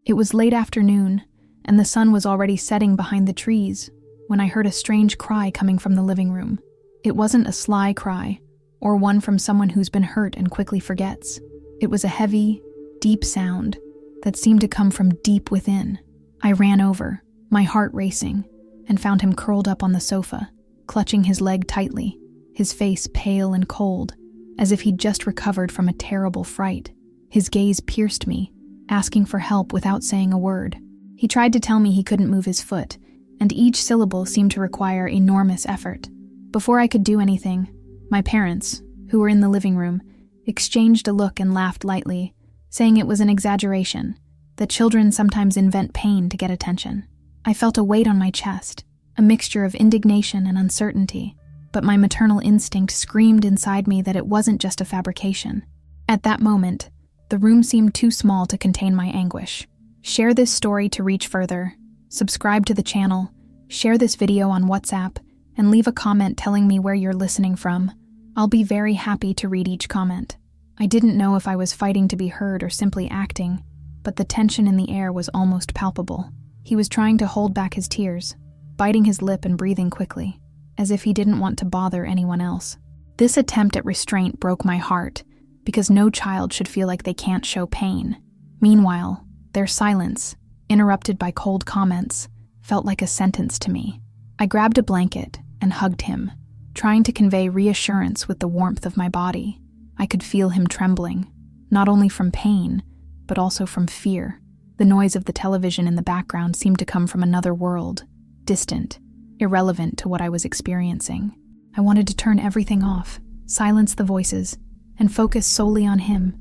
It was late afternoon, and the sun was already setting behind the trees when I heard a strange cry coming from the living room. It wasn't a sly cry, or one from someone who's been hurt and quickly forgets. It was a heavy, deep sound that seemed to come from deep within. I ran over, my heart racing, and found him curled up on the sofa, clutching his leg tightly, his face pale and cold, as if he'd just recovered from a terrible fright. His gaze pierced me, asking for help without saying a word. He tried to tell me he couldn't move his foot, and each syllable seemed to require enormous effort. Before I could do anything, my parents, who were in the living room, exchanged a look and laughed lightly, saying it was an exaggeration, that children sometimes invent pain to get attention. I felt a weight on my chest, a mixture of indignation and uncertainty, but my maternal instinct screamed inside me that it wasn't just a fabrication. At that moment, the room seemed too small to contain my anguish. Share this story to reach further, subscribe to the channel, share this video on WhatsApp, and leave a comment telling me where you're listening from. I'll be very happy to read each comment. I didn't know if I was fighting to be heard or simply acting, but the tension in the air was almost palpable. He was trying to hold back his tears, biting his lip and breathing quickly, as if he didn't want to bother anyone else. This attempt at restraint broke my heart, because no child should feel like they can't show pain. Meanwhile, their silence, interrupted by cold comments, felt like a sentence to me. I grabbed a blanket and hugged him, trying to convey reassurance with the warmth of my body. I could feel him trembling, not only from pain, but also from fear. The noise of the television in the background seemed to come from another world, distant, irrelevant to what I was experiencing. I wanted to turn everything off, silence the voices, and focus solely on him.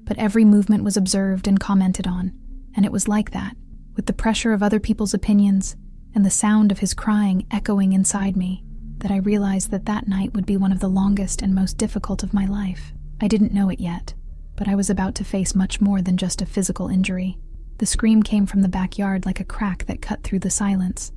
But every movement was observed and commented on, and it was like that, with the pressure of other people's opinions and the sound of his crying echoing inside me, that I realized that that night would be one of the longest and most difficult of my life. I didn't know it yet, but I was about to face much more than just a physical injury. The scream came from the backyard like a crack that cut through the silence.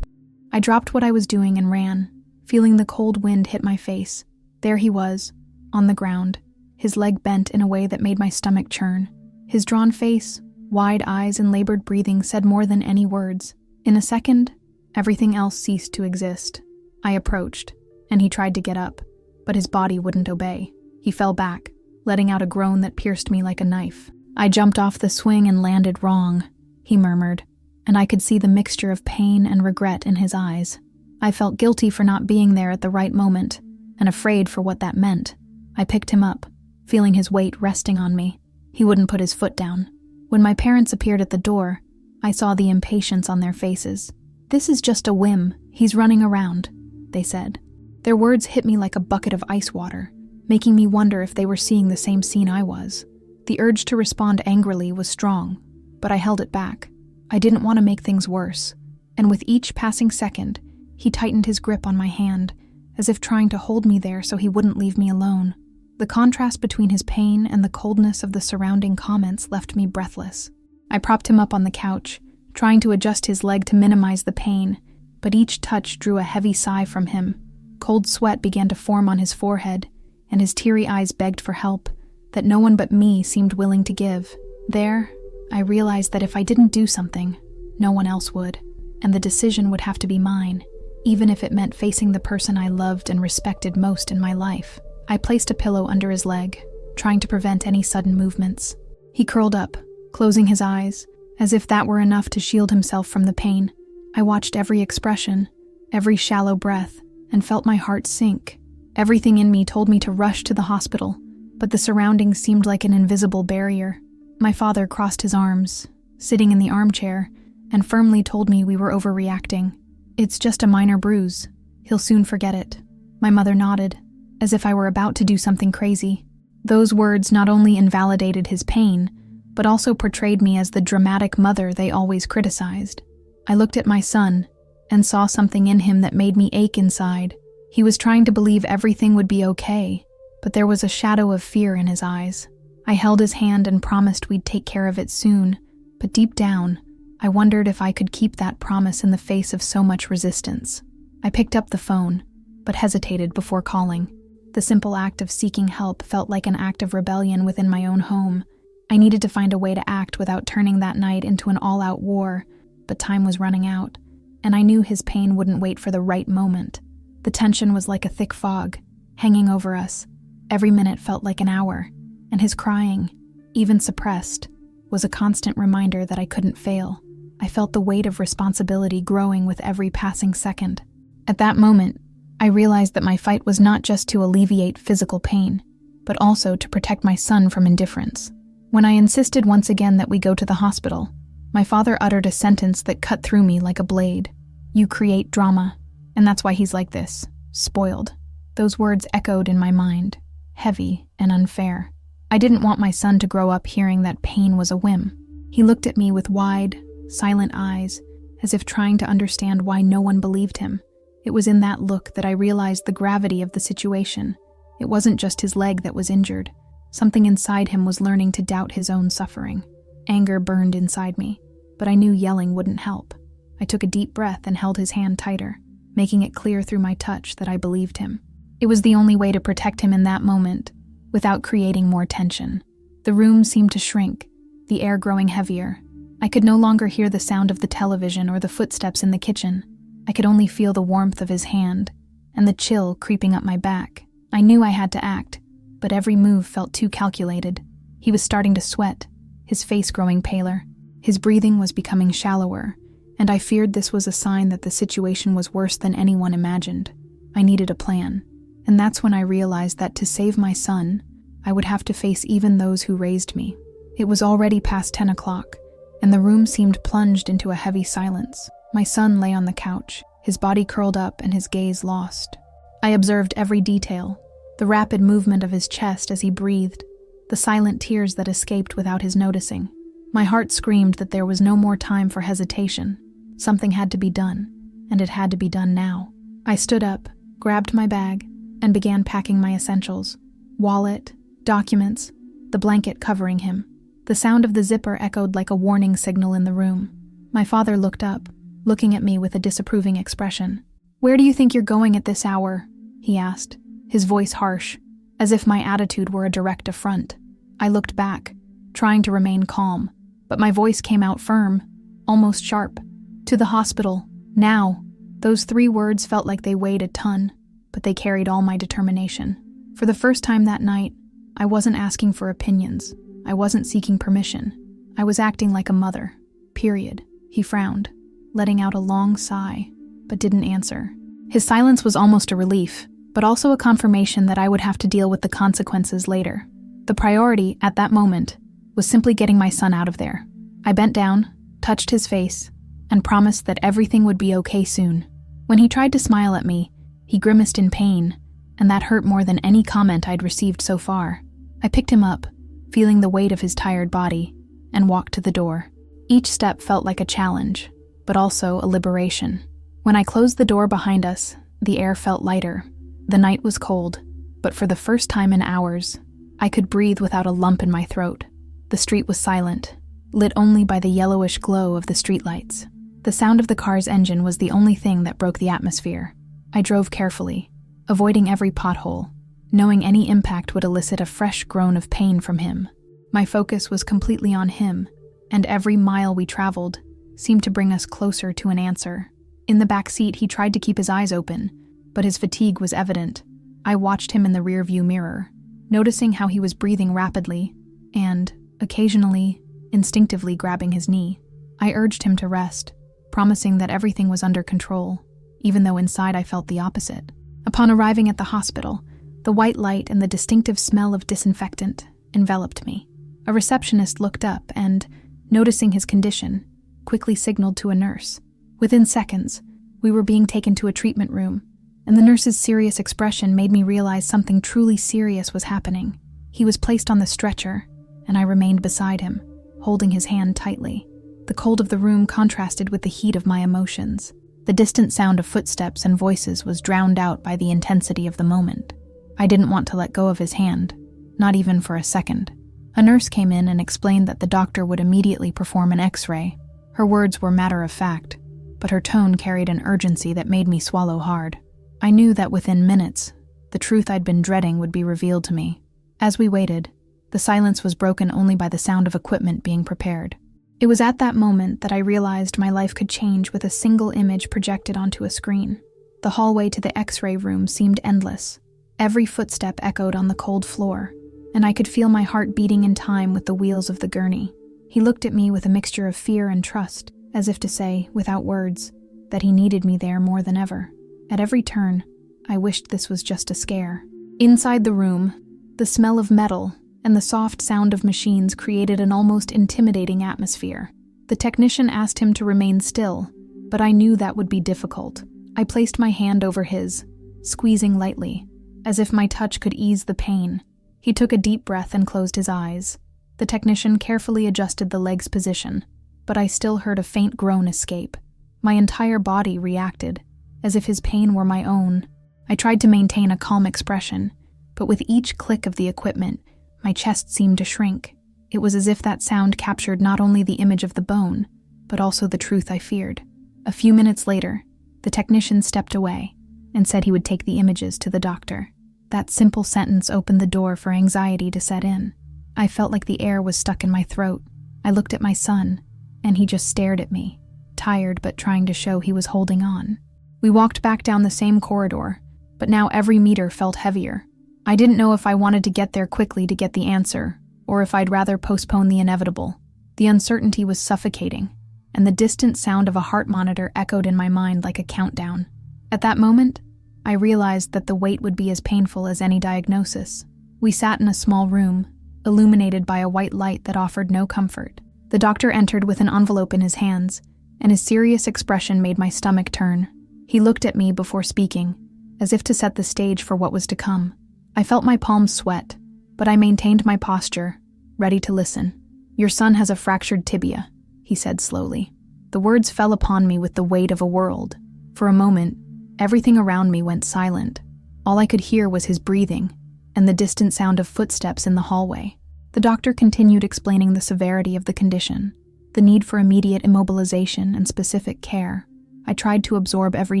I dropped what I was doing and ran, feeling the cold wind hit my face. There he was, on the ground, his leg bent in a way that made my stomach churn. His drawn face, wide eyes, and labored breathing said more than any words. In a second, everything else ceased to exist. I approached, and he tried to get up, but his body wouldn't obey. He fell back, letting out a groan that pierced me like a knife. "I jumped off the swing and landed wrong," he murmured, and I could see the mixture of pain and regret in his eyes. I felt guilty for not being there at the right moment, and afraid for what that meant. I picked him up, feeling his weight resting on me. He wouldn't put his foot down. When my parents appeared at the door, I saw the impatience on their faces. "This is just a whim. He's running around," they said. Their words hit me like a bucket of ice water, making me wonder if they were seeing the same scene I was. The urge to respond angrily was strong, but I held it back. I didn't want to make things worse, and with each passing second, he tightened his grip on my hand, as if trying to hold me there so he wouldn't leave me alone. The contrast between his pain and the coldness of the surrounding comments left me breathless. I propped him up on the couch, trying to adjust his leg to minimize the pain, but each touch drew a heavy sigh from him. Cold sweat began to form on his forehead, and his teary eyes begged for help that no one but me seemed willing to give. There, I realized that if I didn't do something, no one else would, and the decision would have to be mine, even if it meant facing the person I loved and respected most in my life. I placed a pillow under his leg, trying to prevent any sudden movements. He curled up, closing his eyes, as if that were enough to shield himself from the pain. I watched every expression, every shallow breath, and felt my heart sink. Everything in me told me to rush to the hospital, but the surroundings seemed like an invisible barrier. My father crossed his arms, sitting in the armchair, and firmly told me we were overreacting. "It's just a minor bruise. He'll soon forget it." My mother nodded, as if I were about to do something crazy. Those words not only invalidated his pain, but also portrayed me as the dramatic mother they always criticized. I looked at my son and saw something in him that made me ache inside. He was trying to believe everything would be okay, but there was a shadow of fear in his eyes. I held his hand and promised we'd take care of it soon, but deep down, I wondered if I could keep that promise in the face of so much resistance. I picked up the phone, but hesitated before calling. The simple act of seeking help felt like an act of rebellion within my own home, I needed to find a way to act without turning that night into an all-out war, but time was running out, and I knew his pain wouldn't wait for the right moment. The tension was like a thick fog, hanging over us. Every minute felt like an hour, and his crying, even suppressed, was a constant reminder that I couldn't fail. I felt the weight of responsibility growing with every passing second. At that moment, I realized that my fight was not just to alleviate physical pain, but also to protect my son from indifference. When I insisted once again that we go to the hospital, my father uttered a sentence that cut through me like a blade. "You create drama, and that's why he's like this, spoiled." Those words echoed in my mind, heavy and unfair. I didn't want my son to grow up hearing that pain was a whim. He looked at me with wide, silent eyes, as if trying to understand why no one believed him. It was in that look that I realized the gravity of the situation. It wasn't just his leg that was injured. Something inside him was learning to doubt his own suffering. Anger burned inside me, but I knew yelling wouldn't help. I took a deep breath and held his hand tighter, making it clear through my touch that I believed him. It was the only way to protect him in that moment, without creating more tension. The room seemed to shrink, the air growing heavier. I could no longer hear the sound of the television or the footsteps in the kitchen. I could only feel the warmth of his hand, and the chill creeping up my back. I knew I had to act, but every move felt too calculated. He was starting to sweat, his face growing paler. His breathing was becoming shallower, and I feared this was a sign that the situation was worse than anyone imagined. I needed a plan, and that's when I realized that to save my son, I would have to face even those who raised me. It was already past 10 o'clock, and the room seemed plunged into a heavy silence. My son lay on the couch, his body curled up and his gaze lost. I observed every detail, the rapid movement of his chest as he breathed, the silent tears that escaped without his noticing. My heart screamed that there was no more time for hesitation. Something had to be done, and it had to be done now. I stood up, grabbed my bag, and began packing my essentials: wallet, documents, the blanket covering him. The sound of the zipper echoed like a warning signal in the room. My father looked up, looking at me with a disapproving expression. "Where do you think you're going at this hour?" he asked, his voice harsh, as if my attitude were a direct affront. I looked back, trying to remain calm, but my voice came out firm, almost sharp. "To the hospital, now." Those 3 words felt like they weighed a ton, but they carried all my determination. For the first time that night, I wasn't asking for opinions. I wasn't seeking permission. I was acting like a mother. Period. He frowned, letting out a long sigh, but didn't answer. His silence was almost a relief, but also a confirmation that I would have to deal with the consequences later. The priority, at that moment, was simply getting my son out of there. I bent down, touched his face, and promised that everything would be okay soon. When he tried to smile at me, he grimaced in pain, and that hurt more than any comment I'd received so far. I picked him up, feeling the weight of his tired body, and walked to the door. Each step felt like a challenge, but also a liberation. When I closed the door behind us, the air felt lighter. The night was cold, but for the first time in hours, I could breathe without a lump in my throat. The street was silent, lit only by the yellowish glow of the streetlights. The sound of the car's engine was the only thing that broke the atmosphere. I drove carefully, avoiding every pothole, knowing any impact would elicit a fresh groan of pain from him. My focus was completely on him, and every mile we traveled seemed to bring us closer to an answer. In the back seat, he tried to keep his eyes open, but his fatigue was evident. I watched him in the rearview mirror, noticing how he was breathing rapidly and, occasionally, instinctively grabbing his knee. I urged him to rest, promising that everything was under control, even though inside I felt the opposite. Upon arriving at the hospital, the white light and the distinctive smell of disinfectant enveloped me. A receptionist looked up and, noticing his condition, quickly signaled to a nurse. Within seconds, we were being taken to a treatment room, and the nurse's serious expression made me realize something truly serious was happening. He was placed on the stretcher, and I remained beside him, holding his hand tightly. The cold of the room contrasted with the heat of my emotions. The distant sound of footsteps and voices was drowned out by the intensity of the moment. I didn't want to let go of his hand, not even for a second. A nurse came in and explained that the doctor would immediately perform an X-ray. Her words were matter of fact, but her tone carried an urgency that made me swallow hard. I knew that within minutes, the truth I'd been dreading would be revealed to me. As we waited, The silence was broken only by the sound of equipment being prepared. It was at that moment that I realized my life could change with a single image projected onto a screen. The hallway to the X-ray room seemed endless. Every footstep echoed on the cold floor, and I could feel my heart beating in time with the wheels of the gurney. He looked at me with a mixture of fear and trust, as if to say, without words, that he needed me there more than ever. At every turn, I wished this was just a scare. Inside the room, the smell of metal and the soft sound of machines created an almost intimidating atmosphere. The technician asked him to remain still, but I knew that would be difficult. I placed my hand over his, squeezing lightly, as if my touch could ease the pain. He took a deep breath and closed his eyes. The technician carefully adjusted the leg's position, but I still heard a faint groan escape. My entire body reacted, as if his pain were my own. I tried to maintain a calm expression, but with each click of the equipment, my chest seemed to shrink. It was as if that sound captured not only the image of the bone, but also the truth I feared. A few minutes later, the technician stepped away and said he would take the images to the doctor. That simple sentence opened the door for anxiety to set in. I felt like the air was stuck in my throat. I looked at my son, and he just stared at me, tired but trying to show he was holding on. We walked back down the same corridor, but now every meter felt heavier. I didn't know if I wanted to get there quickly to get the answer, or if I'd rather postpone the inevitable. The uncertainty was suffocating, and the distant sound of a heart monitor echoed in my mind like a countdown. At that moment, I realized that the wait would be as painful as any diagnosis. We sat in a small room, illuminated by a white light that offered no comfort. The doctor entered with an envelope in his hands, and his serious expression made my stomach turn. He looked at me before speaking, as if to set the stage for what was to come. I felt my palms sweat, but I maintained my posture, ready to listen. "Your son has a fractured tibia," he said slowly. The words fell upon me with the weight of a world. For a moment, everything around me went silent. All I could hear was his breathing and the distant sound of footsteps in the hallway. The doctor continued explaining the severity of the condition, the need for immediate immobilization and specific care. I tried to absorb every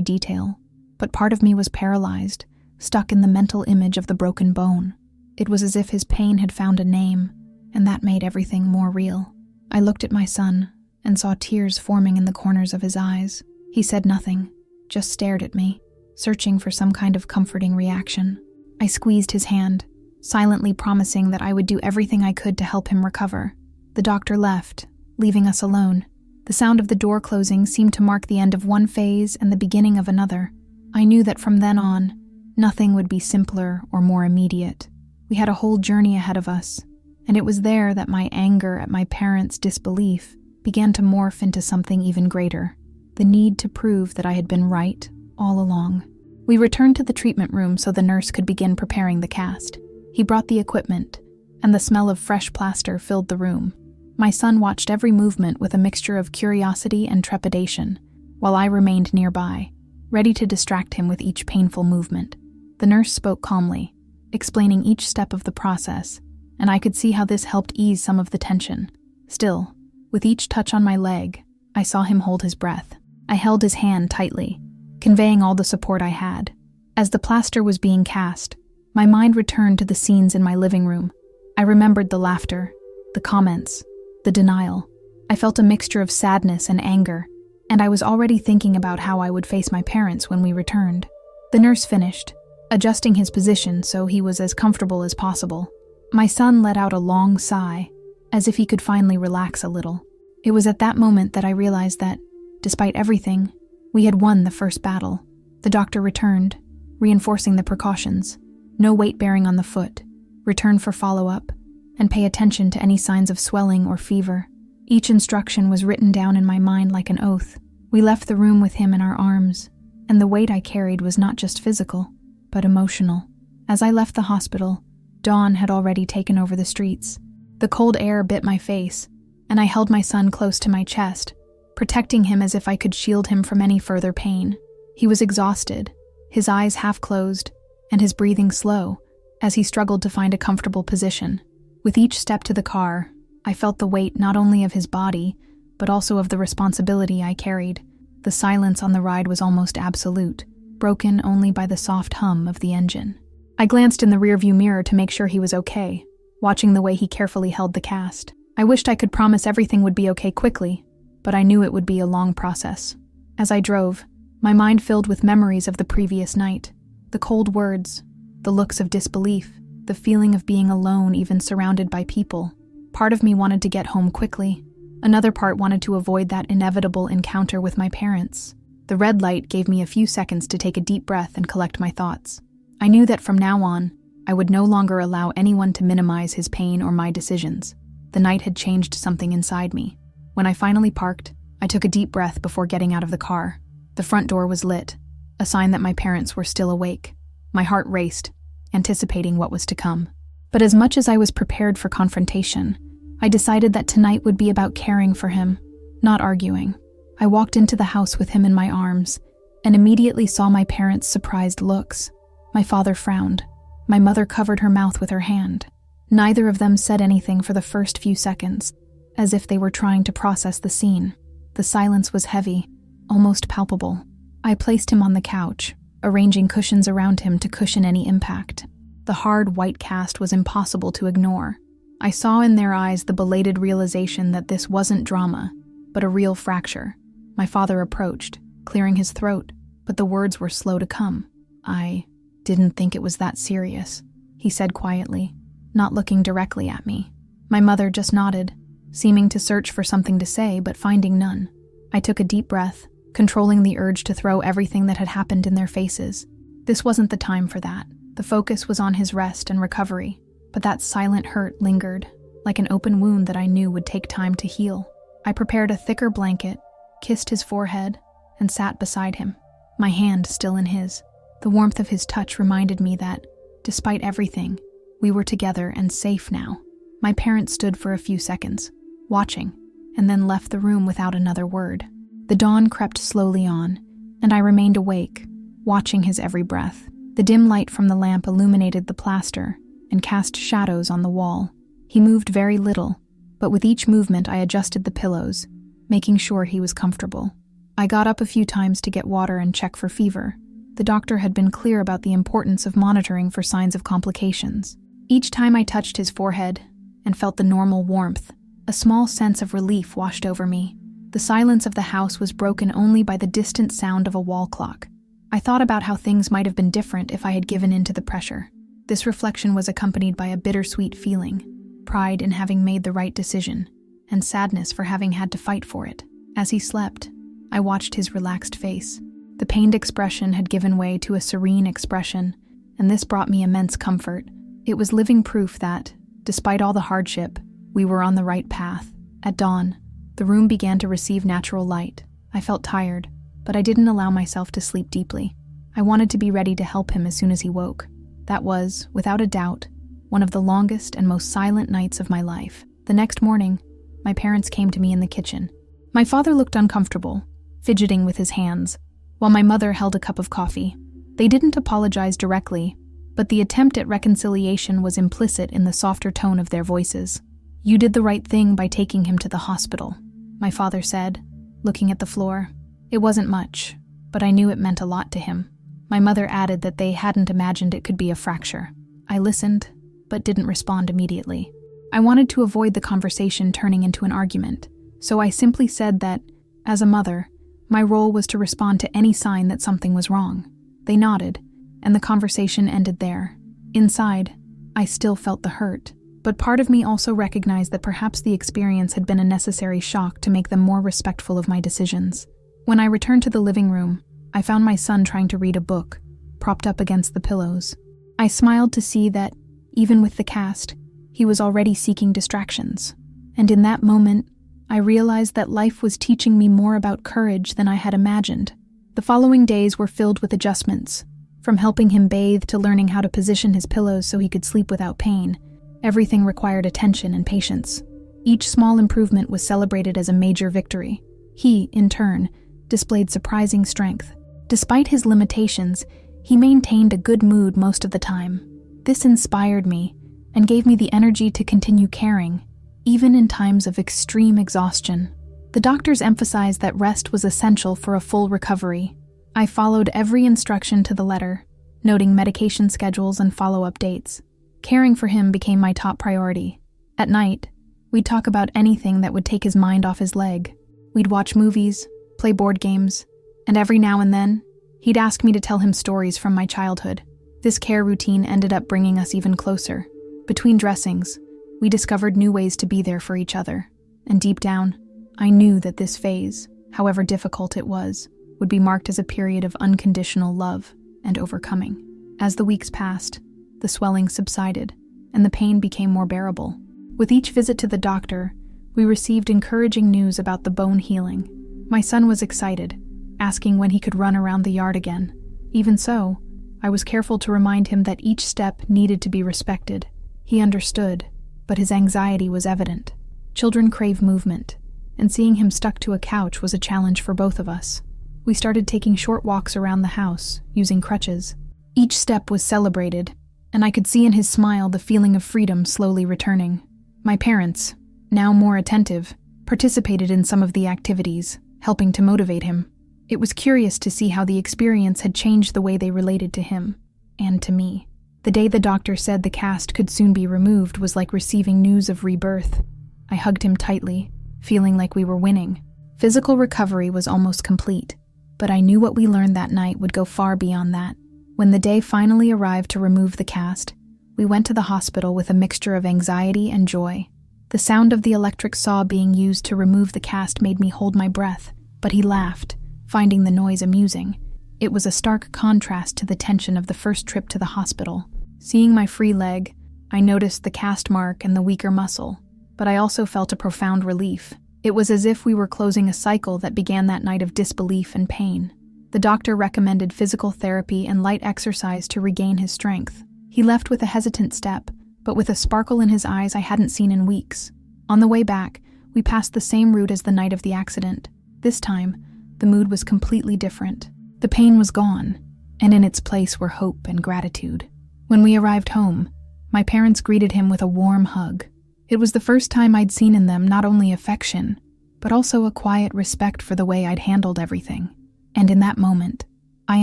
detail, but part of me was paralyzed, stuck in the mental image of the broken bone. It was as if his pain had found a name, and that made everything more real. I looked at my son and saw tears forming in the corners of his eyes. He said nothing, just stared at me, searching for some kind of comforting reaction. I squeezed his hand, silently promising that I would do everything I could to help him recover. The doctor left, leaving us alone. The sound of the door closing seemed to mark the end of one phase and the beginning of another. I knew that from then on, nothing would be simpler or more immediate. We had a whole journey ahead of us, and it was there that my anger at my parents' disbelief began to morph into something even greater, the need to prove that I had been right all along. We returned to the treatment room so the nurse could begin preparing the cast. He brought the equipment, and the smell of fresh plaster filled the room. My son watched every movement with a mixture of curiosity and trepidation, while I remained nearby, ready to distract him with each painful movement. The nurse spoke calmly, explaining each step of the process, and I could see how this helped ease some of the tension. Still, with each touch on my leg, I saw him hold his breath. I held his hand tightly, conveying all the support I had. As the plaster was being cast, my mind returned to the scenes in my living room. I remembered the laughter, the comments, the denial. I felt a mixture of sadness and anger, and I was already thinking about how I would face my parents when we returned. The nurse finished, adjusting his position so he was as comfortable as possible. My son let out a long sigh, as if he could finally relax a little. It was at that moment that I realized that, despite everything, we had won the first battle. The doctor returned, reinforcing the precautions. No weight bearing on the foot, return for follow-up, and pay attention to any signs of swelling or fever. Each instruction was written down in my mind like an oath. We left the room with him in our arms, and the weight I carried was not just physical, but emotional. As I left the hospital, dawn had already taken over the streets. The cold air bit my face, and I held my son close to my chest, protecting him as if I could shield him from any further pain. He was exhausted, his eyes half closed, and his breathing slow, as he struggled to find a comfortable position. With each step to the car, I felt the weight not only of his body, but also of the responsibility I carried. The silence on the ride was almost absolute, broken only by the soft hum of the engine. I glanced in the rearview mirror to make sure he was okay, watching the way he carefully held the cast. I wished I could promise everything would be okay quickly, but I knew it would be a long process. As I drove, my mind filled with memories of the previous night. The cold words, the looks of disbelief, the feeling of being alone even surrounded by people. Part of me wanted to get home quickly. Another part wanted to avoid that inevitable encounter with my parents. The red light gave me a few seconds to take a deep breath and collect my thoughts. I knew that from now on, I would no longer allow anyone to minimize his pain or my decisions. The night had changed something inside me. When I finally parked, I took a deep breath before getting out of the car. The front door was lit, a sign that my parents were still awake. My heart raced, anticipating what was to come. But as much as I was prepared for confrontation, I decided that tonight would be about caring for him, not arguing. I walked into the house with him in my arms and immediately saw my parents' surprised looks. My father frowned. My mother covered her mouth with her hand. Neither of them said anything for the first few seconds, as if they were trying to process the scene. The silence was heavy, almost palpable. I placed him on the couch, arranging cushions around him to cushion any impact. The hard white cast was impossible to ignore. I saw in their eyes the belated realization that this wasn't drama, but a real fracture. My father approached, clearing his throat, but the words were slow to come. "I didn't think it was that serious," he said quietly, not looking directly at me. My mother just nodded, seeming to search for something to say, but finding none. I took a deep breath, controlling the urge to throw everything that had happened in their faces. This wasn't the time for that. The focus was on his rest and recovery, but that silent hurt lingered, like an open wound that I knew would take time to heal. I prepared a thicker blanket, kissed his forehead, and sat beside him, my hand still in his. The warmth of his touch reminded me that, despite everything, we were together and safe now. My parents stood for a few seconds, watching, and then left the room without another word. The dawn crept slowly on, and I remained awake, watching his every breath. The dim light from the lamp illuminated the plaster and cast shadows on the wall. He moved very little, but with each movement I adjusted the pillows, making sure he was comfortable. I got up a few times to get water and check for fever. The doctor had been clear about the importance of monitoring for signs of complications. Each time I touched his forehead and felt the normal warmth, a small sense of relief washed over me. The silence of the house was broken only by the distant sound of a wall clock. I thought about how things might have been different if I had given in to the pressure. This reflection was accompanied by a bittersweet feeling, pride in having made the right decision, and sadness for having had to fight for it. As he slept, I watched his relaxed face. The pained expression had given way to a serene expression, and this brought me immense comfort. It was living proof that, despite all the hardship, we were on the right path. At dawn, the room began to receive natural light. I felt tired, but I didn't allow myself to sleep deeply. I wanted to be ready to help him as soon as he woke. That was, without a doubt, one of the longest and most silent nights of my life. The next morning, my parents came to me in the kitchen. My father looked uncomfortable, fidgeting with his hands, while my mother held a cup of coffee. They didn't apologize directly, but the attempt at reconciliation was implicit in the softer tone of their voices. "You did the right thing by taking him to the hospital," my father said, looking at the floor. It wasn't much, but I knew it meant a lot to him. My mother added that they hadn't imagined it could be a fracture. I listened, but didn't respond immediately. I wanted to avoid the conversation turning into an argument, so I simply said that, as a mother, my role was to respond to any sign that something was wrong. They nodded, and the conversation ended there. Inside, I still felt the hurt, but part of me also recognized that perhaps the experience had been a necessary shock to make them more respectful of my decisions. When I returned to the living room, I found my son trying to read a book, propped up against the pillows. I smiled to see that, even with the cast, he was already seeking distractions. And in that moment, I realized that life was teaching me more about courage than I had imagined. The following days were filled with adjustments, from helping him bathe to learning how to position his pillows so he could sleep without pain. Everything required attention and patience. Each small improvement was celebrated as a major victory. He, in turn, displayed surprising strength. Despite his limitations, he maintained a good mood most of the time. This inspired me and gave me the energy to continue caring, even in times of extreme exhaustion. The doctors emphasized that rest was essential for a full recovery. I followed every instruction to the letter, noting medication schedules and follow-up dates. Caring for him became my top priority. At night, we'd talk about anything that would take his mind off his leg. We'd watch movies, play board games, and every now and then, he'd ask me to tell him stories from my childhood. This care routine ended up bringing us even closer. Between dressings, we discovered new ways to be there for each other. And deep down, I knew that this phase, however difficult it was, would be marked as a period of unconditional love and overcoming. As the weeks passed, the swelling subsided, and the pain became more bearable. With each visit to the doctor, we received encouraging news about the bone healing. My son was excited, asking when he could run around the yard again. Even so, I was careful to remind him that each step needed to be respected. He understood, but his anxiety was evident. Children crave movement, and seeing him stuck to a couch was a challenge for both of us. We started taking short walks around the house, using crutches. Each step was celebrated, and I could see in his smile the feeling of freedom slowly returning. My parents, now more attentive, participated in some of the activities, helping to motivate him. It was curious to see how the experience had changed the way they related to him, and to me. The day the doctor said the cast could soon be removed was like receiving news of rebirth. I hugged him tightly, feeling like we were winning. Physical recovery was almost complete, but I knew what we learned that night would go far beyond that. When the day finally arrived to remove the cast, we went to the hospital with a mixture of anxiety and joy. The sound of the electric saw being used to remove the cast made me hold my breath, but he laughed, finding the noise amusing. It was a stark contrast to the tension of the first trip to the hospital. Seeing my free leg, I noticed the cast mark and the weaker muscle, but I also felt a profound relief. It was as if we were closing a cycle that began that night of disbelief and pain. The doctor recommended physical therapy and light exercise to regain his strength. He left with a hesitant step, but with a sparkle in his eyes I hadn't seen in weeks. On the way back, we passed the same route as the night of the accident. This time, the mood was completely different. The pain was gone, and in its place were hope and gratitude. When we arrived home, my parents greeted him with a warm hug. It was the first time I'd seen in them not only affection, but also a quiet respect for the way I'd handled everything. And in that moment, I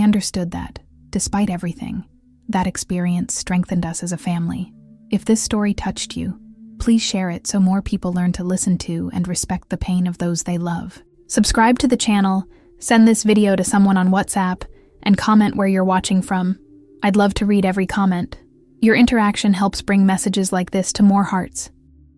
understood that, despite everything, that experience strengthened us as a family. If this story touched you, please share it so more people learn to listen to and respect the pain of those they love. Subscribe to the channel, send this video to someone on WhatsApp, and comment where you're watching from. I'd love to read every comment. Your interaction helps bring messages like this to more hearts.